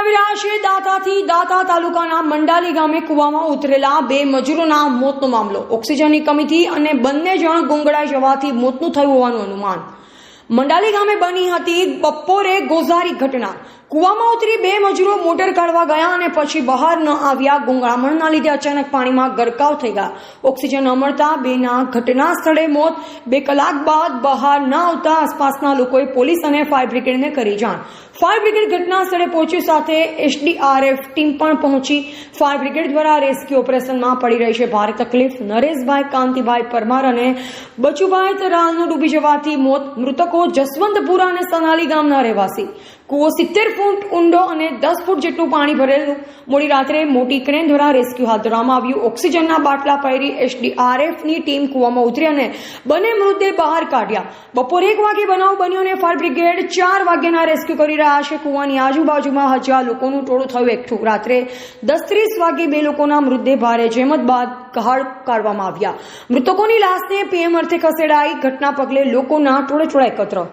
આવી રહ્યા છે દાંતાથી દાંતા તાલુકાના મંડાલી ગામે કૂવામાં ઉતરેલા 2 મજૂરોના મોતનો મામલો. ઓક્સિજનની કમીથી અને બંને જણ ગુંગળાઈ જવાથી મોતનું થયું હોવાનું અનુમાન. મંડાલી ગામે બની હતી બપોરે ગોઝારી ઘટના. કૂવામાં ઉતરી 2 મજૂરો મોટર કાઢવા ગયા અને પછી બહાર ન આવ્યા. ગુંગળામણના લીધે અચાનક પાણીમાં ગરકાવ થઈ ગયા. ઓક્સિજન ન મળતા 2ના ઘટના સ્થળે મોત. 2 કલાક બાદ બહાર ન આવતા આસપાસના લોકોએ પોલીસ અને ફાયર બ્રિગેડને કરી જાણ. ફાયર બ્રિગેડ ઘટના સ્થળે પહોંચ્યું, સાથે SDRF ટીમ પણ પહોંચી. ફાયર બ્રિગેડ દ્વારા રેસ્ક્યુ ઓપરેશનમાં પડી રહી છે ભારે તકલીફ. નરેશભાઈ કાંતિભાઈ પરમાર અને બચુભાઈ તરાલનું ડૂબી જવાથી મોત. મૃતકો જસવંતપુરા અને સનાલી ગામના રહેવાસી. કૂવો 70 ફૂટ ઊંડો અને 10 ફૂટ જેટલું પાણી ભરેલું. મોડી રાત્રે મોટી ક્રેન દ્વારા રેસ્ક્યુ હાથ ધરવામાં આવ્યું. ઓક્સિજનના બાટલા પહેરી SDRFની ટીમ કૂવામાં ઉતરી અને બંને મૃતદેહ બહાર કાઢ્યા. બપોરે 1 વાગે બનાવ બન્યો અને ફાયર બ્રિગેડ 4 વાગ્યાના રેસ્ક્યુ કરી રહ્યા છે. કૂવાની આજુબાજુમાં 1000 લોકોનું ટોળું થયું એકઠું. રાત્રે 10:30 વાગે 2 લોકોના મૃતદેહ ભારે જહેમત બાદ બહાર કાઢવામાં આવ્યા. મૃતકોની લાશને PM અર્થે ખસેડાઈ. ઘટના પગલે લોકોના ટોળે એકત્ર.